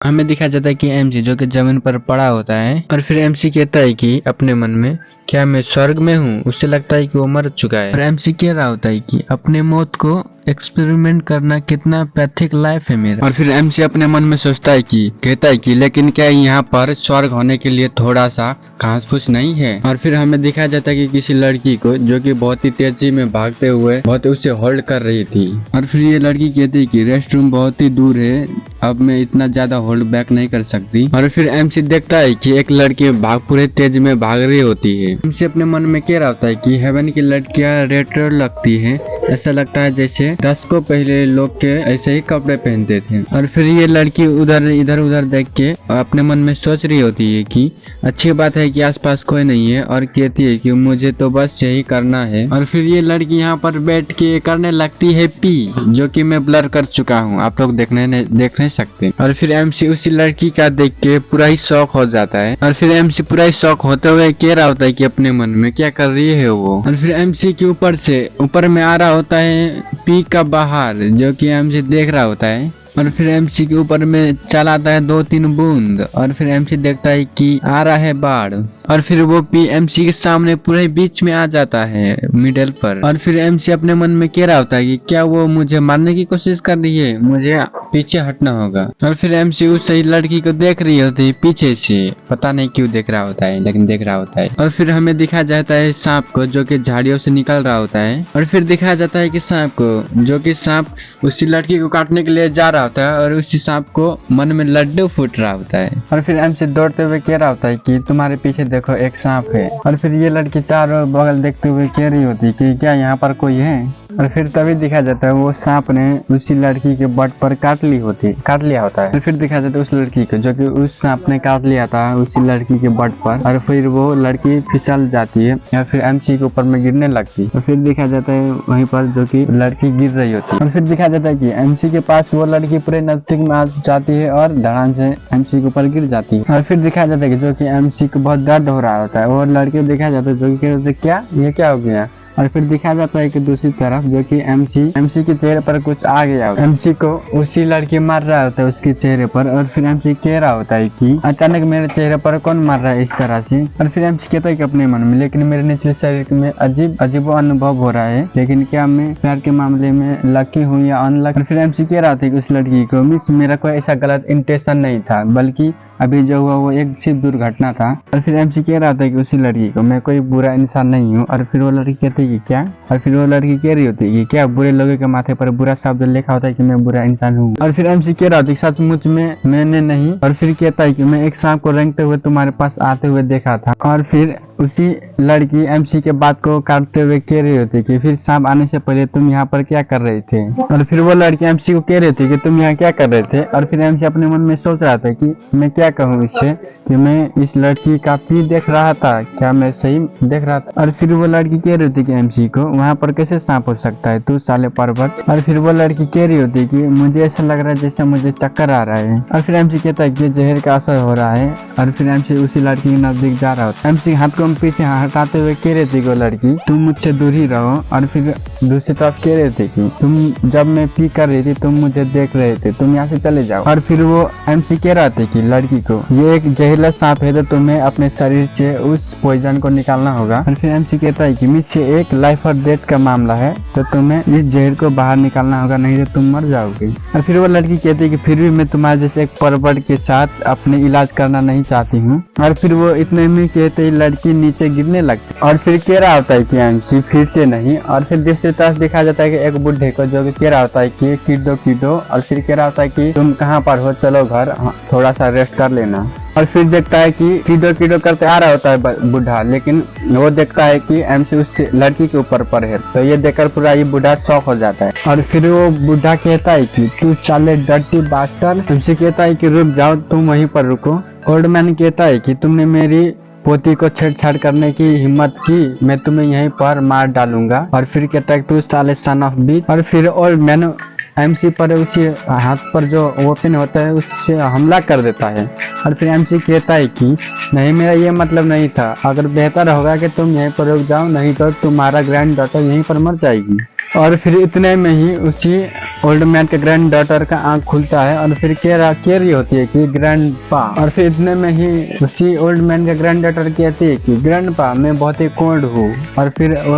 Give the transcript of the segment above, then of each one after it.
हमें दिखाया जाता है कि एमसी जो कि जमीन पर पड़ा होता है और फिर एमसी कहता है कि अपने मन में क्या मैं स्वर्ग में हूँ। उसे लगता है कि वो मर चुका है और एमसी कह रहा होता है कि अपने मौत को एक्सपेरिमेंट करना कितना पैथिक लाइफ है मेरा। और फिर एमसी अपने मन में सोचता है कि कहता है कि लेकिन क्या यहाँ पर स्वर्ग होने के लिए थोड़ा सा घास फूस नहीं है। और फिर हमें दिखाया जाता है कि किसी लड़की को जो कि बहुत ही तेजी में भागते हुए बहुत उसे होल्ड कर रही थी और फिर ये लड़की कहती है कि रेस्ट रूम बहुत ही दूर है, अब मैं इतना ज्यादा होल्ड बैक नहीं कर सकती। और फिर एमसी देखता है कि एक लड़की पूरे तेज में भाग रही होती है। एमसी अपने मन में कह रहा होता है कि हेवन की लड़कियां रेट्रो लगती है, ऐसा लगता है जैसे दशकों पहले लोग के ऐसे ही कपड़े पहनते थे। और फिर ये लड़की इधर उधर देख के अपने मन में सोच रही होती है कि अच्छी बात है कि आसपास कोई नहीं है और कहती है कि मुझे तो बस यही करना है। और फिर ये लड़की यहाँ पर बैठ के करने लगती है पी, जो कि मैं ब्लर कर चुका हूँ, आप लोग देख नहीं सकते। और फिर एमसी उसी लड़की का देख के पूरा ही शौक हो जाता है और फिर एमसी पूरा ही शौक होते हुए कह रहा होता है कि अपने मन में क्या कर रही है वो। और फिर एमसी के ऊपर में आ रहा होता है पी का बाहर, जो कि एमसी देख रहा होता है। और फिर एमसी के ऊपर में चला आता है 2-3 बूंद और फिर एमसी देखता है कि आ रहा है बाढ़ और फिर वो पी एमसी के सामने पूरे बीच में आ जाता है मिडल पर। और फिर एमसी अपने मन में कह रहा होता है कि क्या वो मुझे मारने की कोशिश कर रही है, मुझे पीछे हटना होगा। और फिर एमसी उस सही लड़की को देख रही होती है पीछे से, पता नहीं क्यों देख रहा होता है लेकिन देख रहा होता है। और फिर हमें दिखाया जाता है सांप को जो कि झाड़ियों से निकल रहा होता है और फिर दिखाया जाता है कि सांप को जो कि सांप उसी लड़की को काटने के लिए जा रहा होता है और उसी सांप को मन में लड्डू फूट रहा होता है। और फिर एमसी दौड़ते हुए कह रहा होता है कि तुम्हारे पीछे देखो एक सांप है। और फिर ये लड़की चारों बगल देखते हुए कह रही होती है कि क्या यहाँ पर कोई है। और फिर तभी दिखाया जाता है वो सांप ने उसी लड़की के बट पर काट लिया होता है। फिर दिखाया जाता है उस लड़की को जो कि उस सांप ने काट लिया था उसी लड़की के बट पर और फिर वो लड़की फिसल जाती है या फिर एमसी के ऊपर में गिरने लगती है। और फिर दिखाया जाता है वहीं पर जो कि लड़की गिर रही होती है। और फिर दिखाया जाता है कि एमसी के पास वो लड़की पूरे नजदीक में आ जाती है और धड़ाम से एमसी के ऊपर गिर जाती है। और फिर दिखाया जाता है कि जो कि एमसी को बहुत दर्द हो रहा होता है और लड़के दिखाया जाता है जो कि क्या ये क्या हो गया। और फिर दिखाया जाता है कि दूसरी तरफ जो कि एमसी के चेहरे पर कुछ आ गया, एमसी को उसी लड़की मार रहा होता है उसके चेहरे पर। और फिर एमसी कह रहा होता है कि अचानक मेरे चेहरे पर कौन मार रहा है इस तरह से। और फिर एमसी कहता है कि अपने मन में लेकिन मेरे निचले शरीर में अजीब अनुभव हो रहा है, लेकिन क्या मैं प्यार के मामले में लकी हूँ या अनलकी। और फिर एमसी कह रहा था कि उस लड़की को मिस मेरा कोई ऐसा गलत इंटेंशन नहीं था, बल्कि अभी जो हुआ वो एक सिर्फ दुर्घटना था। और फिर एमसी कह रहा था कि उसी लड़की को मैं कोई बुरा इंसान नहीं हूँ। और फिर वो लड़की कहती है कि क्या। और फिर वो लड़की कह रही होती है कि क्या बुरे लोगों के माथे पर बुरा शब्द लिखा होता है कि मैं बुरा इंसान हूँ। और फिर एमसी कह रहा था कि सचमुच में मैंने नहीं। और फिर कहता है कि मैं एक सांप को रेंगते हुए तुम्हारे पास आते हुए देखा था। और फिर उसी लड़की एमसी के बात को काटते हुए कह रही होती कि फिर सांप आने से पहले तुम यहाँ पर क्या कर रहे थे। और फिर वो लड़की एमसी को कह रही थी कि तुम यहाँ क्या कर रहे थे। और फिर एमसी अपने मन में सोच रहा था कि मैं क्या कहूँ इससे कि मैं इस लड़की का पी देख रहा था, क्या मैं सही देख रहा था। और फिर वो लड़की कह रही थी कि एमसी को वहाँ पर कैसे सांप हो सकता है तू साले पर्वत। और फिर वो लड़की कह रही होती कि मुझे ऐसा लग रहा है जैसे मुझे चक्कर आ रहा है। और फिर एमसी कहता है कि जहर का असर हो रहा है। और फिर एमसी उसी लड़की के नजदीक जा रहा होता है। एमसी हाथ को पीछे हटाते हुए कह रही थी कि वो लड़की तुम मुझसे दूर ही रहो। और फिर दूसरी तरफ कह रही थी कि तुम जब मैं पी कर रही थी तुम मुझे देख रहे थे, तुम यहाँ से चले जाओ। और फिर वो एमसी कह रहा था कि लड़की को ये एक जहरीला सांप है तो तुम्हें अपने शरीर से उस पॉइजन को निकालना होगा। और फिर एमसी कहता है कि मुझसे एक लाइफ और डेथ का मामला है तो तुम्हें इस जहर को बाहर निकालना होगा, नहीं तो तुम मर जाओगे। और फिर वो लड़की कहती है कि फिर भी मैं तुम्हारे जैसे एक परवर्ट के साथ अपने इलाज करना नहीं चाहती हूँ। और फिर वो इतने में कहते ही लड़की नीचे गिरने लगती और फिर कह रहा होता है कि एमसी फिर से नहीं। और फिर दूसरी तरफ दिखाया जाता है कि एक बुढ़े को जो कह रहा होता है कि कीडो। और फिर कह रहा होता है कि तुम कहाँ पर हो, चलो घर थोड़ा सा रेस्ट कर लेना। और फिर देखता है कि कीडो करते आ रहा होता है बुढ़ा, लेकिन वो देखता है कि एमसी उस लड़की के ऊपर पर है, तो ये देखकर पूरा ये बुढ़ा शॉक हो जाता है। और फिर वो बुढ़ा कहता है कि तू चाले डर्टी बास्टर। एमसी कहता है कि रुक जाओ, तुम वहीं पर रुको। ओल्ड मैन कहता है कि तुमने मेरी पोती को छेड़छाड़ करने की हिम्मत की, मैं तुम्हें यहीं पर मार डालूंगा। और फिर कहता है तू साले सन ऑफ बीच। और फिर ओल्ड मैन एमसी पर उसी हाथ पर जो ओपन होता है उससे हमला कर देता है। और फिर एमसी कहता है कि नहीं, मेरा ये मतलब नहीं था, अगर बेहतर होगा कि तुम यहीं पर रुक जाओ, नहीं तो तुम्हारा ग्रैंड डॉटर यहीं पर मर जाएगी। और फिर इतने में ही उसी ओल्ड मैन के ग्रैंड डॉटर का आंख खुलता है और फिर कह रही होती है कि ग्रैंड पा। और फिर इतने में ही उसी ओल्ड मैन का ग्रैंड डॉटर कहती है कि ग्रैंड पा मैं बहुत ही कोल्ड हूँ। और फिर वो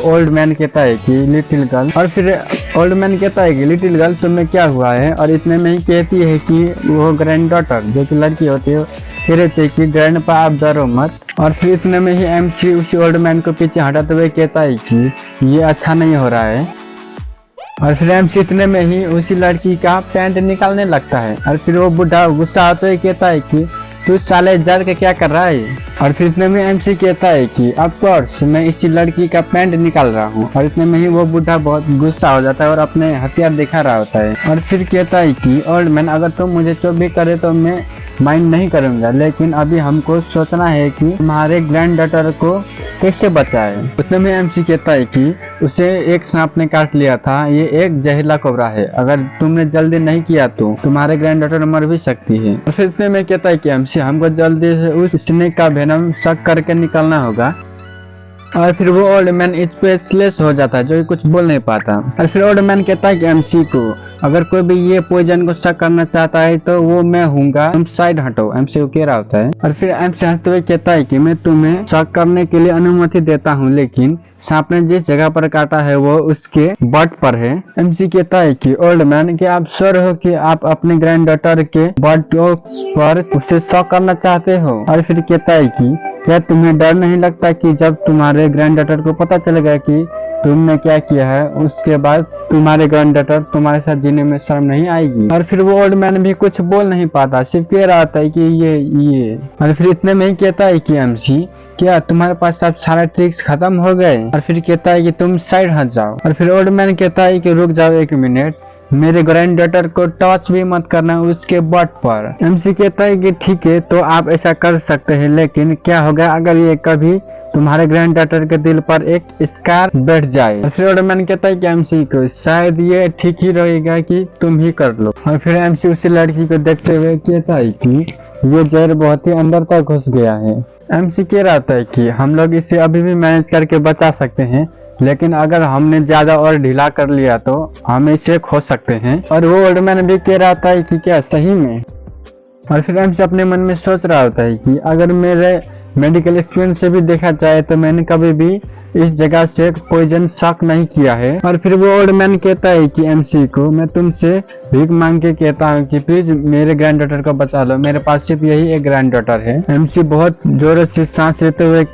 ओल्ड मैन कहता है कि लिटिल गर्ल। और फिर ओल्ड मैन कहता है कि लिटिल गर्ल तुम्हें क्या हुआ है। और इतने में ही कहती है कि वो ग्रैंड डॉटर जो कि लड़की होती है कह रही थी कि ग्रैंड पा आप डरो मत। और फिर इतने में ही एमसी उसी ओल्ड मैन को पीछे हटाते हुए कहता है कि ये अच्छा नहीं हो रहा है। और फिर एमसी इतने में ही उसी लड़की का पैंट निकालने लगता है। और फिर वो बुढ़ा गुस्सा आते हुए कहता है कि तू साले जर के क्या कर रहा है। और फिर इतने में एमसी कहता है कि ऑफ कोर्स मैं इसी लड़की का पैंट निकाल रहा हूँ। और इतने में ही वो बुढ़ा बहुत गुस्सा हो जाता है और अपने हथियार दिखा रहा होता है। और फिर कहता है कि ओल्ड मैन अगर तुम मुझे चुप भी करे तो मैं माइंड नहीं करूंगा, लेकिन अभी हमको सोचना है कि तुम्हारे ग्रैंड डॉटर को कैसे बचाए। उतने में एमसी कहता है कि उसे एक सांप ने काट लिया था, ये एक जहरीला कोबरा है, अगर तुमने जल्दी नहीं किया तो तुम्हारे ग्रैंड डॉटर मर भी सकती है। और फिर इतने में कहता है कि एमसी हमको जल्दी से उस स्नेक का वेनम शक करके निकलना होगा। और फिर वो ओल्ड मैन स्पेसलेस हो जाता है जो कि कुछ बोल नहीं पाता। और फिर ओल्ड मैन कहता है कि एमसी को अगर कोई भी ये पॉइजन को शक करना चाहता है तो वो मैं हूँगा, तुम साइड हटो। एमसी को कह रहा होता है। और फिर एमसी हंसते हुए कहता है कि मैं तुम्हें शक करने के लिए अनुमति देता हूँ, लेकिन सांप ने जिस जगह पर काटा है वो उसके बट पर है। एमसी कहता है कि ओल्ड मैन कि आप श्योर हो कि आप अपने ग्रैंड डॉटर के बट पर उसे शक करना चाहते हो। और फिर कहता है कि क्या तुम्हें डर नहीं लगता कि जब तुम्हारे ग्रैंड डॉटर को पता चलेगा कि तुमने क्या किया है, उसके बाद तुम्हारे ग्रैंड डॉटर तुम्हारे साथ जीने में शर्म नहीं आएगी। और फिर वो ओल्ड मैन भी कुछ बोल नहीं पाता, सिर्फ कह रहा था कि ये। और फिर इतने में ही कहता है कि एमसी क्या तुम्हारे पास सब सारे ट्रिक्स खत्म हो गए। और फिर कहता है कि तुम साइड हट जाओ। और फिर ओल्ड मैन कहता है कि रुक जाओ एक मिनट, मेरे ग्रैंड डॉटर को टच भी मत करना उसके बट पर। एमसी कहता है कि ठीक है तो आप ऐसा कर सकते हैं, लेकिन क्या होगा अगर ये कभी तुम्हारे ग्रैंड डॉटर के दिल पर एक स्कार बैठ जाए। और फिर ओल्ड मैन कहता है कि एमसी को शायद ये ठीक ही रहेगा कि तुम ही कर लो। और फिर एमसी उसी लड़की को देखते हुए कहता है कि ये जहर बहुत ही अंदर तक घुस गया है। एमसी कह रहा था कि हम लोग इसे अभी भी मैनेज करके बचा सकते हैं, लेकिन अगर हमने ज्यादा और ढीला कर लिया तो हम इसे खो सकते हैं। और वो ओल्ड मैन भी कह रहा था कि क्या सही में। और फिर एमसी अपने मन में सोच रहा होता है कि अगर मेरे मेडिकल एक्सपीरियंस से भी देखा जाए तो मैंने कभी भी इस जगह से पॉइजन शक नहीं किया है। और फिर वो ओल्ड मैन कहता है कि एमसी को मैं तुमसे भीख मांग के कहता हूँ कि प्लीज मेरे ग्रैंड डॉटर को बचा लो, मेरे पास सिर्फ यही एक ग्रैंड डॉटर है। एमसी बहुत जोरों से सांस लेते हुए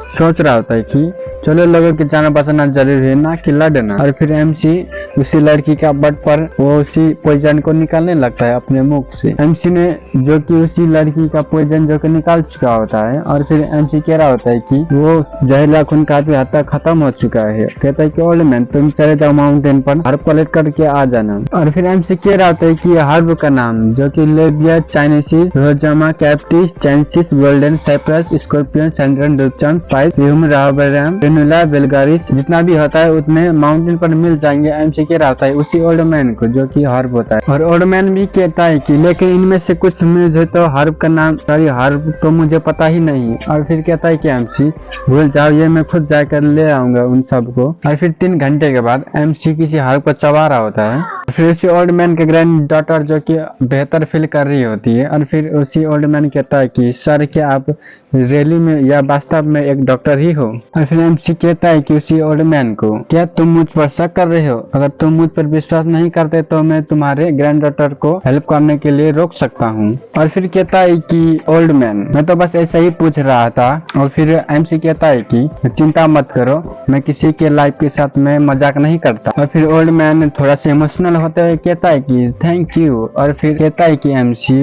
सोच रहा होता है कि चलो लोगों की जान बचाना जरूरी है ना कि लड़ना। और फिर एमसी उसी लड़की का बट पर वो उसी पॉइजन को निकालने लगता है अपने मुख से। एमसी ने जो कि उसी लड़की का पॉइजन जो कि निकाल चुका होता है। और फिर एमसी कह रहा होता है कि वो जहरीला खून काफी हद तक खत्म हो चुका है। कहता है कि ओल्ड मैन तुम चले जाओ माउंटेन पर हर्ब कलेक्ट करके आ जाना। और फिर एमसी कह रहा होता है कि हर्ब का नाम जो कि लेबिया चाइनेसिस, रोजामा कैप्टिस, चाइनेसिस, गोल्डन साइप्रस, स्कॉर्पियन, सैंड्रन, डुचन, पाइप, राहबराम, वेलगारिस जितना भी होता है उतने माउंटेन पर मिल जाएंगे। एमसी कह रहा होता है उसी ओल्ड मैन को जो कि हर्ब होता है। और ओल्ड मैन भी कहता है कि लेकिन इनमें से कुछ मुझे तो हर्ब का नाम हर्ब तो मुझे पता ही नहीं। और फिर कहता है कि एमसी भूल जाओ, ये मैं खुद जाकर ले आऊंगा उन सबको। और फिर 3 घंटे के बाद एमसी किसी हर्ब को चबा रहा होता है। फिर उसी ओल्ड मैन के ग्रैंड डॉटर जो कि बेहतर फील कर रही होती है। और फिर उसी ओल्ड मैन कहता है कि सर क्या आप रैली में या वास्तव में एक डॉक्टर ही हो। और फिर एमसी कहता है कि उसी ओल्ड मैन को क्या तुम मुझ पर शक कर रहे हो, अगर तुम मुझ पर विश्वास नहीं करते तो मैं तुम्हारे ग्रैंड डॉटर को हेल्प करने के लिए रोक सकता हूँ। और फिर कहता है कि ओल्ड मैन मैं तो बस ऐसा ही पूछ रहा था। और फिर एमसी कहता है कि चिंता मत करो, मैं किसी के लाइफ के साथ में मजाक नहीं करता। और फिर ओल्ड मैन थोड़ा सा इमोशनल होते हुए कहता है कि थैंक यू। और फिर कहता है कि एमसी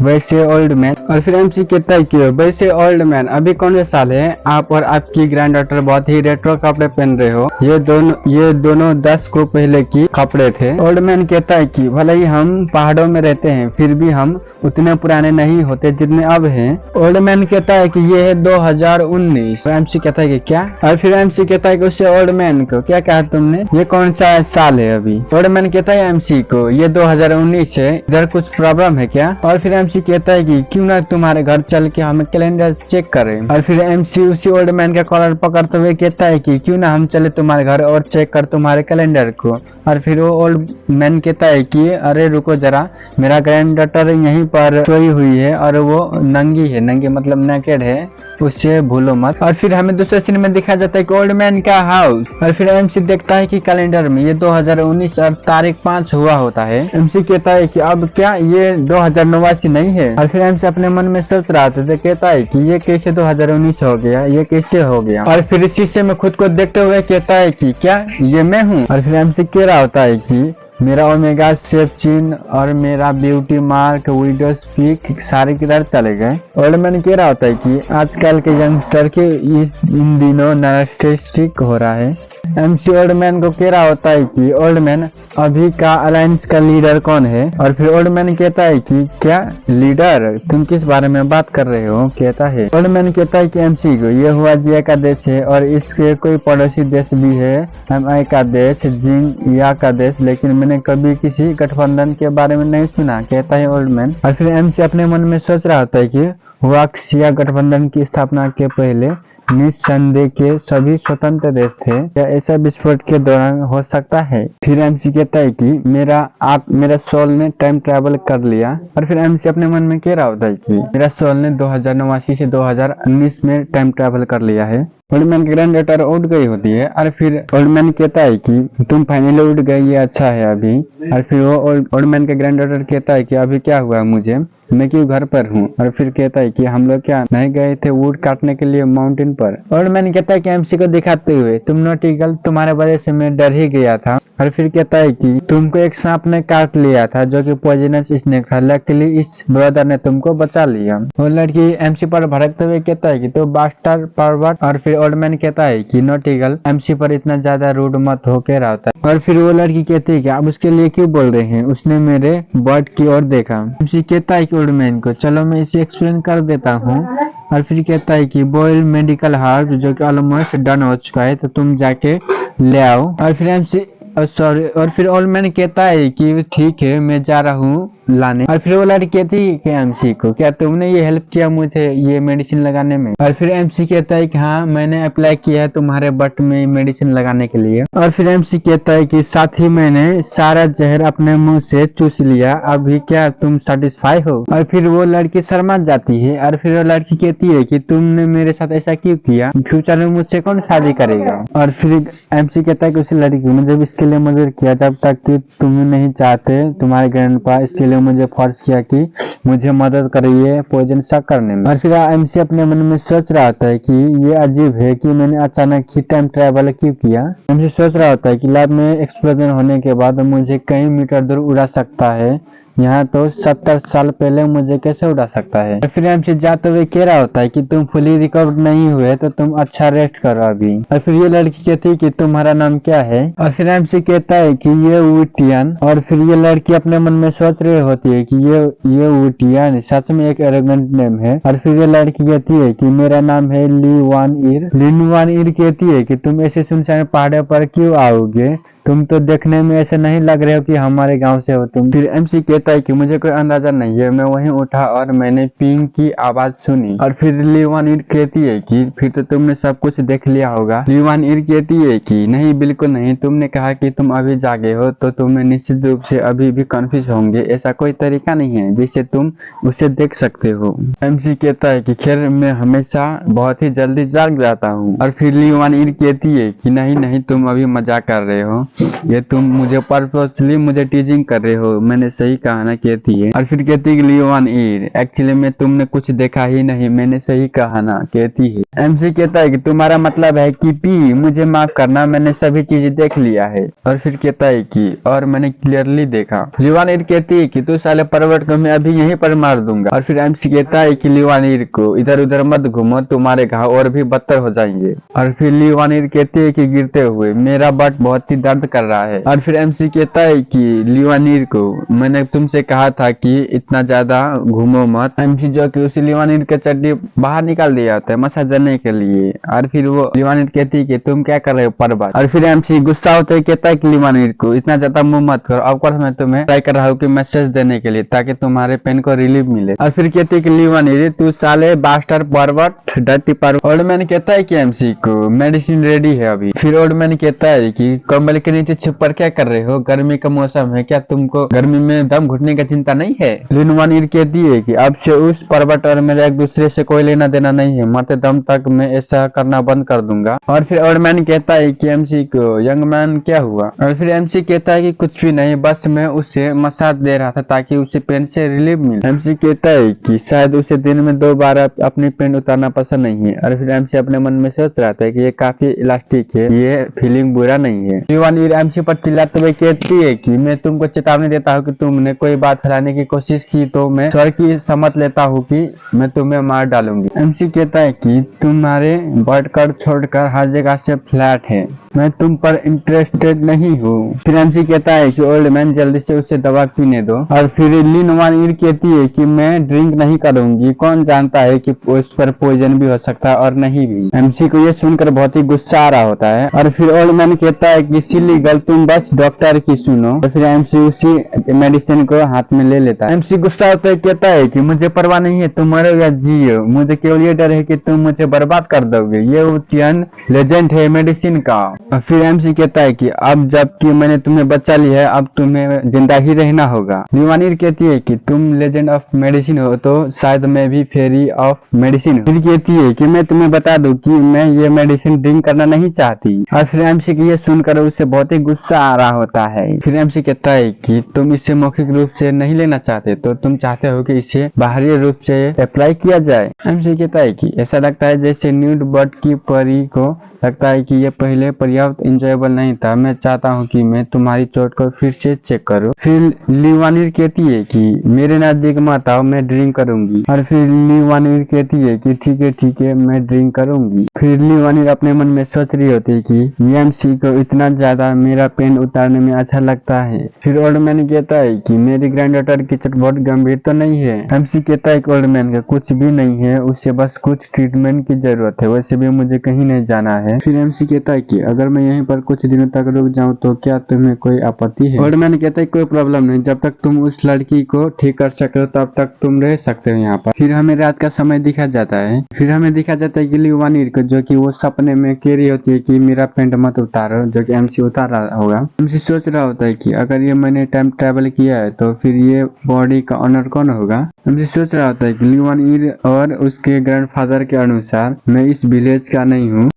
वैसे ओल्ड मैन। और फिर एमसी कहता है कि वैसे ओल्ड मैन अभी कौन से साल है, आप और आपकी ग्रैंड डॉटर बहुत ही रेट्रो कपड़े पहन रहे हो, ये दोनों 10 को पहले की कपड़े थे। ओल्ड मैन कहता है कि भले ही हम पहाड़ों में रहते हैं फिर भी हम उतने पुराने नहीं होते जितने अब हैं। ओल्ड मैन कहता है कि ये है 2019। एमसी कहता है कि क्या। और फिर एमसी कहता है कि उससे ओल्ड मैन को क्या कहा तुमने, ये कौन सा साल है अभी। ओल्ड मैन कहता है एमसी को ये 2019 है, इधर कुछ प्रॉब्लम है क्या? और फिर एमसी कहता है कि क्यों ना तुम्हारे घर चल के हम कैलेंडर चेक करें। और फिर एमसी उसी ओल्ड मैन का कॉलर पकड़ते हुए कहता है कि क्यों ना हम चले तुम्हारे घर और चेक कर तुम्हारे कैलेंडर को। और फिर वो ओल्ड मैन कहता है कि अरे रुको जरा, मेरा ग्रैंड डॉटर यहीं पर सोई हुई है और वो नंगी है, नंगी मतलब नेकेड है, उससे भूलो मत। और फिर हमें दूसरे सीन में दिखाया जाता है कि ओल्ड मैन का हाउस। और फिर एमसी देखता है कि कैलेंडर में ये 2019 और तारीख 5 हुआ होता है। एमसी कहता है कि अब क्या ये 2089 नहीं है? और फिर एमसी अपने मन में सोच रहा था तो कहता है कि ये कैसे 2019 हो गया, ये कैसे हो गया? और फिर शीशे में खुद को देखते हुए कहता है कि क्या ये मैं हूँ? और फिर एमसी कह रहा होता है कि मेरा ओमेगा सेफ चिन्ह और मेरा ब्यूटी मार्क विडोज पीक सारे किधर चले गए? ओल्ड मैन कह रहा होता है कि आजकल के यंगस्टर के इन दिनों नार्सिसिस्टिक हो रहा है। एमसी ओल्ड मैन को कह रहा होता है कि ओल्ड मैन अभी का अलायंस का लीडर कौन है? और फिर ओल्ड मैन कहता है कि क्या लीडर, तुम किस बारे में बात कर रहे हो? कहता है ओल्ड मैन कहता है कि एमसी को ये हुआ जिया का देश है और इसके कोई पड़ोसी देश भी है, एमआई का देश, जिंग या का देश, लेकिन मैंने कभी किसी गठबंधन के बारे में नहीं सुना, कहता है ओल्ड मैन। और फिर एमसी अपने मन में सोच रहा होता है कि वाक्सिया गठबंधन की स्थापना के पहले निस्संदेह के सभी स्वतंत्र देश थे, क्या ऐसा विस्फोट के दौरान हो सकता है? फिर एमसी कहता है कि मेरा सोल ने टाइम ट्रैवल कर लिया। और फिर एमसी अपने मन में कह रहा होता है कि मेरा सोल ने 2089 से 2019 में टाइम ट्रैवल कर लिया है। ओल्ड मैन की ग्रैंड डॉटर उठ गई होती है और फिर ओल्ड मैन कहता है कि तुम फाइनली उठ गए, ये अच्छा है अभी। और फिर वो ओल्ड मैन का ग्रैंड डॉटर कहता है कि अभी क्या हुआ मुझे, मैं क्यों घर पर हूँ? और फिर कहता है कि हम लोग क्या नहीं गए थे वुड काटने के लिए माउंटेन पर? ओल्ड मैन कहता है कि एमसी को दिखाते हुए, तुम नॉट ईगल, तुम्हारे वजह से मैं डर ही गया था। और फिर कहता है कि तुमको एक सांप ने काट लिया था जो कि पॉइजनस स्नेक था, लकीली इस ब्रदर ने तुमको बचा लिया। वो लड़की एमसी पर भड़कते हुए कहता है कि तो बास्टर परवर्ट। और फिर ओल्ड मैन कहता है कि नॉट ईगल, एमसी पर इतना ज्यादा रूड मत हो, कह रहा होता है। और फिर वो लड़की कहती है कि आप उसके लिए क्यों बोल रहे हैं, उसने मेरे बर्ड की ओर देखा। एमसी कहता है कि ओल्ड मैन को चलो मैं इसे एक्सप्लेन कर देता हूँ। और फिर कहता है कि बॉयल मेडिकल हार्ट जो कि ऑलमोस्ट डन हो चुका है, तो तुम जाके ले आओ। और फिर एमसी सॉरी, और फिर ओल्ड मैन कहता है कि ठीक है मैं जा रहा हूँ लाने। और फिर वो लड़की कहती है कि एमसी को, क्या तुमने ये हेल्प किया मुझे ये मेडिसिन लगाने में? और फिर एमसी कहता है कि हाँ मैंने अप्लाई किया है तुम्हारे बट में मेडिसिन लगाने के लिए। और फिर एमसी कहता है कि साथ ही मैंने सारा जहर अपने मुंह से चूस लिया, अभी क्या तुम सेटिस्फाई हो? और फिर वो लड़की शर्मा जाती है। और फिर वो लड़की कहती है कि तुमने मेरे साथ ऐसा क्यों किया, फ्यूचर में मुझसे कौन शादी करेगा? और फिर एमसी कहता है कि उसी लड़की ने जब इसके लिए मदद किया जब तक कि तुम नहीं चाहते तुम्हारे ग्रैंडपा, इसके लिए मुझे फोर्स किया कि मुझे मदद करिए पॉइजन शक करने में। और फिर एमसी अपने मन में सोच रहा होता है कि ये अजीब है कि मैंने अचानक ही टाइम ट्रैवल क्यों किया। एमसी सोच रहा होता है कि लैब में एक्सप्लोजन होने के बाद मुझे कई मीटर दूर उड़ा सकता है, यहाँ तो 70 साल पहले मुझे कैसे उड़ा सकता है? फिर एमसी जाते हुए कह रहा होता है कि तुम फुली रिकवर नहीं हुए तो तुम अच्छा रेस्ट करो अभी। और फिर ये लड़की कहती है कि तुम्हारा नाम क्या है? और फिर एमसी कहता है कि ये वुटियन। और फिर ये लड़की अपने मन में सोच रही होती है कि ये वुटियन सच में एक एरोगेंट नेम है। और फिर ये लड़की कहती है कि मेरा नाम है ली वान ईर। लिन वान ईर कहती है कि तुम ऐसे सुनसान पहाड़ों पर क्यों आओगे, तुम तो देखने में ऐसे नहीं लग रहे हो कि हमारे गांव से हो तुम। फिर एमसी कहता है कि मुझे कोई अंदाजा नहीं है, मैं वहीं उठा और मैंने पिंग की आवाज सुनी। और फिर लीवान ईर कहती है कि फिर तो तुमने सब कुछ देख लिया होगा। लीवान ईर कहती है कि नहीं बिल्कुल नहीं, तुमने कहा कि तुम अभी जागे हो तो तुम्हें निश्चित रूप से अभी भी कंफ्यूज होंगे, ऐसा कोई तरीका नहीं है जिससे तुम उसे देख सकते हो। एमसी कहता है कि खैर मैं हमेशा बहुत ही जल्दी जाग जाता हूँ। और फिर लीवान ईर कहती है कि नहीं नहीं तुम अभी मजाक कर रहे हो, ये तुम मुझे पर्पसली मुझे टीजिंग कर रहे हो, मैंने सही कहा ना, कहती है। और फिर कहती है लीवान ईर एक्चुअली में तुमने कुछ देखा ही नहीं, मैंने सही कहा ना, कहती है। एमसी कहता है कि तुम्हारा मतलब है कि पी मुझे माफ करना, मैंने सभी चीजें देख लिया है। और फिर कहता है कि और मैंने क्लियरली देखा। लीवान ईर कहती है कि तू साले परवर्ट को मैं अभी यहीं पर मार दूंगा। और फिर एमसी कहता है कि लीवान ईर को इधर उधर मत घूमो, तुम्हारे घाव और भी बदतर हो जाएंगे। और फिर लीवान ईर कहती है कि गिरते हुए मेरा बट बहुत ही दर्द कर रहा है। और फिर एमसी कहता है कि लीवानीर को मैंने तुमसे कहा था कि इतना ज्यादा घूमो मत। एमसी जो कि उसी लीवानीर के चड्डी बाहर निकाल दिया था, मसाजर देने के लिए। और फिर वो लिवानिर कहती है कि तुम क्या कर रहे हो पर्वत। और फिर एमसी गुस्सा होता है, कहता है कि लिवानिर को इतना ज्यादा मुंह मत करो, ऑफकोर्स मैं तुम्हें ट्राई कर रहा हूँ कि मैसेज देने के लिए ताकि तुम्हारे पेन को रिलीफ मिले। और फिर कहती है कि लिवानिर तू साले बास्टर पर्वत डर्टी पर्वत। ओल्ड मैन कहता है कि एमसी को मेडिसिन रेडी है अभी। फिर ओल्ड मैन कहता है कि कंबल के नीचे छुप कर क्या कर रहे हो, गर्मी का मौसम है, क्या तुमको गर्मी में दम घुटने का चिंता नहीं है। लिवानिर कहती है कि अब से उस पर्वत और मेरा एक दूसरे से कोई लेना देना नहीं है, मरते दम तक मैं ऐसा करना बंद कर दूंगा। और फिर ओल्ड मैन कहता है कि एमसी को यंग मैन क्या हुआ। और फिर एमसी कहता है कि कुछ भी नहीं, बस मैं उसे मसाज दे रहा था ताकि उसे पेन से रिलीफ मिले। एमसी कहता है कि शायद उसे दिन में 2 बार अपनी पेन उतारना पसंद नहीं है। और फिर एमसी अपने मन में सोच रहा था कि ये काफी इलास्टिक है, ये फीलिंग बुरा नहीं है। लिवानिर एमसी पर चिल्लाते हुए कहती है कि मैं तुमको चेतावनी देता हूँ कि तुमने कोई बात फैलाने की कोशिश की तो मैं स्वर की सम्मत लेता हूँ कि मैं तुम्हें मार डालूंगी। एमसी कहता है कि तुम्हारे बढ़कर छोड़कर हर जगह से फ्लैट है, मैं तुम पर इंटरेस्टेड नहीं हूँ। फिर एमसी कहता है कि ओल्ड मैन जल्दी से उसे दवा पीने दो। और फिर लिवानिर कहती है कि मैं ड्रिंक नहीं करूंगी, कौन जानता है कि उस पर पॉइजन भी हो सकता है और नहीं भी। एमसी को ये सुनकर बहुत ही गुस्सा आ रहा होता है। और फिर ओल्ड मैन कहता है कि सिली गर्ल तुम बस डॉक्टर की सुनो। तो फिर एमसी उसी मेडिसिन को हाथ में ले लेता है। एमसी गुस्सा होता है, कहता है कि मुझे परवाह नहीं है तुम मरो या जियो, मुझे केवल ये डर है कि तुम मुझे बर्बाद कर दोगे, ये उचियन लेजेंड है मेडिसिन का। और फिर एमसी कहता है कि अब जबकि मैंने तुम्हें बचा लिया है अब तुम्हें जिंदा ही रहना होगा। लिवानिर कहती है कि तुम लेजेंड ऑफ मेडिसिन हो तो शायद मैं भी फेरी ऑफ मेडिसिन हूँ। फिर कहती है कि मैं तुम्हें बता दूं कि मैं ये मेडिसिन ड्रिंक करना नहीं चाहती। और फिर एमसी की ये सुनकर उसे बहुत ही गुस्सा आ रहा होता है। फिर एमसी कहता है कि तुम इसे मौखिक रूप से नहीं लेना चाहते तो तुम चाहते हो कि इसे बाहरी रूप से अप्लाई किया जाए। एमसी कहता है कि ऐसा लगता है जैसे न्यूड बर्ड की परी को लगता है कि ये पहले पर्याप्त इंजॉयबल नहीं था, मैं चाहता हूँ कि मैं तुम्हारी चोट को फिर से चेक करूँ। फिर लिवानिर कहती है कि मेरे नजदीक मत आओ, मैं ड्रिंक करूंगी। और फिर लिवानिर कहती है कि ठीक है मैं ड्रिंक करूंगी। फिर लिवानिर अपने मन में सोच रही होती है कि एमसी को इतना ज्यादा मेरा पेन उतारने में अच्छा लगता है। फिर ओल्ड मैन कहता है कि मेरी ग्रैंडडॉटर की चोट बहुत गंभीर तो नहीं है। एमसी कहता है कि ओल्ड मैन का कुछ भी नहीं है, उसे बस कुछ ट्रीटमेंट की जरूरत है, वैसे भी मुझे कहीं नहीं जाना है। फिर एमसी कहता है कि अगर मैं यहीं पर कुछ दिनों तक रुक जाऊं तो क्या तुम्हें कोई आपत्ति है। ओल्ड मैन कहता है कोई प्रॉब्लम नहीं, जब तक तुम उस लड़की को ठीक कर सके हो तब तक तुम रह सकते हो यहाँ पर। फिर हमें रात का समय दिखा जाता है। फिर हमें दिखा जाता है कि लिवानिर को जो कि वो सपने में कह रही होती है कि मेरा पेंट मत उतारो, जो कि एमसी उतार रहा होगा। एमसी सोच रहा होता है कि अगर ये मैंने टाइम ट्रेवल किया है तो फिर ये बॉडी का ऑनर कौन होगा। एमसी सोच रहा होता है कि लिवानिर और उसके ग्रैंडफादर के अनुसार मैं इस विलेज का नहीं हूँ।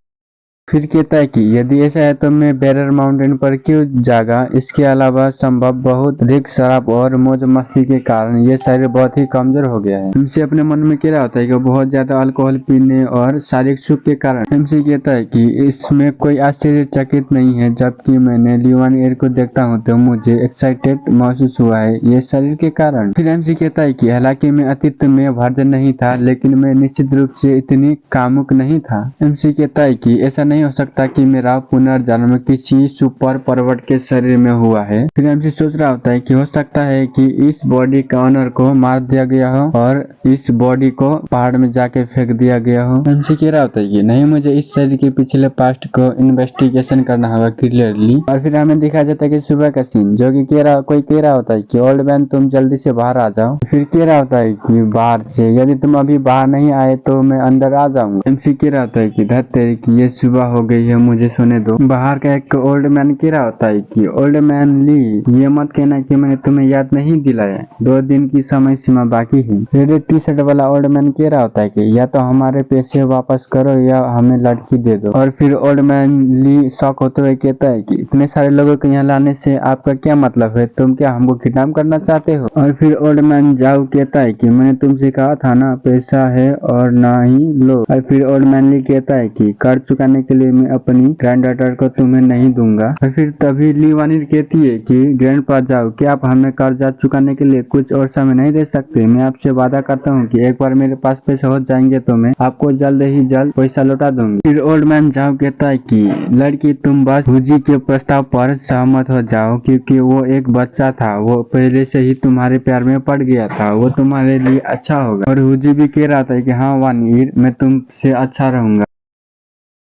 फिर कहता है कि यदि ऐसा है तो मैं बैरर माउंटेन पर क्यों जागा, इसके अलावा संभव बहुत अधिक शराब और मौज मस्ती के कारण ये शरीर बहुत ही कमजोर हो गया है। एमसी अपने मन में कह रहा होता है कि बहुत ज्यादा अल्कोहल पीने और शारीरिक सुख के कारण। एमसी कहता है कि इसमें कोई आश्चर्यचकित नहीं है, जबकि मैंने लिवानिर को देखता हूँ तो मुझे एक्साइटेड महसूस हुआ है ये शरीर के कारण। फिर एमसी कहता है कि हालांकि मैं अतीत में वर्जन नहीं था लेकिन मैं निश्चित रूप से इतनी कामुक नहीं था। एमसी कहता है कि ऐसा नहीं हो सकता कि मेरा पुनर्जन्म किसी सुपर पर्वत के शरीर में हुआ है। फिर एमसी सोच रहा होता है कि हो सकता है कि इस बॉडी का ऑनर को मार दिया गया हो और इस बॉडी को पहाड़ में जाके फेंक दिया गया हो। एमसी कह रहा होता है कि नहीं, मुझे इस शरीर के पिछले पास्ट को इन्वेस्टिगेशन करना होगा क्लियरली। और फिर हमें दिखाया जाता है कि सुबह का सीन, जो कि कोई कह रहा होता है कि ओल्ड मैन तुम जल्दी से बाहर आ जाओ। फिर कह रहा होता है कि बाहर से, यदि तुम अभी बाहर नहीं आए तो मैं अंदर आ जाऊंगा। एमसी कह रहा होता है कि धत्ते की ये सुबह हो गई है, मुझे सोने दो। बाहर का एक ओल्ड मैन कह रहा होता है कि ओल्ड मैन ली, ये मत कहना कि मैंने तुम्हें याद नहीं दिलाया, 2 दिन की समय सीमा बाकी है। रेड टी शर्ट वाला ओल्ड मैन कह रहा होता है कि या तो हमारे पैसे वापस करो या हमें लड़की दे दो। और फिर ओल्ड मैन ली शॉक होते हुए कहता है कि इतने सारे लोगों को यहाँ लाने से आपका क्या मतलब है, तुम क्या हमको किडनैप करना चाहते हो। और फिर ओल्ड मैन जाओ कहता है कि मैंने तुमसे कहा था ना पैसा है और ना ही लो। और फिर ओल्ड मैन ली कहता है कि कर चुकाने के लिए मैं अपनी ग्रैंड डॉटर को तुम्हें नहीं दूंगा। और फिर तभी ली वानिर कहती है कि ग्रैंडपा जाओ, क्या आप हमें कर्जा चुकाने के लिए कुछ और समय नहीं दे सकते? मैं आपसे वादा करता हूँ कि एक बार मेरे पास पैसे हो जाएंगे तो मैं आपको जल्द ही जल्द पैसा लौटा दूंगी। फिर ओल्ड मैन जाओ कहता है कि लड़की तुम बस हुजी के प्रस्ताव पर सहमत हो जाओ, क्योंकि वो एक बच्चा था, वो पहले से ही तुम्हारे प्यार में पड़ गया था, वो तुम्हारे लिए अच्छा होगा। और हुजी भी कह रहा था कि हाँ वानिर, मैं तुमसे अच्छा रहूंगा।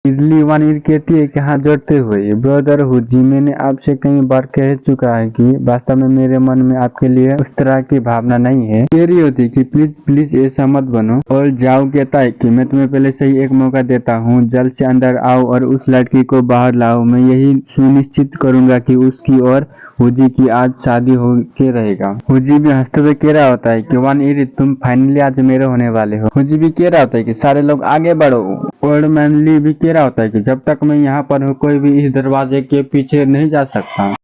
ली वानिर कहती है कि हाथ जोड़ते हुए, ब्रदर हुजी, मैंने आपसे कई बार कह चुका है कि वास्तव में मेरे मन में आपके लिए उस तरह की भावना नहीं है। कह रही होती कि प्लीज प्लीज ऐसा मत बनो। और जाओ कहता है कि मैं तुम्हें पहले से ही एक मौका देता हूँ, जल्द से अंदर आओ और उस लड़की को बाहर लाओ। मैं यही सुनिश्चित करूंगा कि उसकी और हुजी की आज शादी हो के रहेगा। हुजी भी हंसते हुए कह रहा होता है कि वानिर, तुम फाइनली आज मेरे होने वाले हो। हुजी भी कह रहा होता है कि सारे लोग आगे बढ़ो। ओल्ड मैन ली भी कह रहा होता है कि जब तक मैं यहाँ पर हूँ कोई भी इस दरवाजे के पीछे नहीं जा सकता।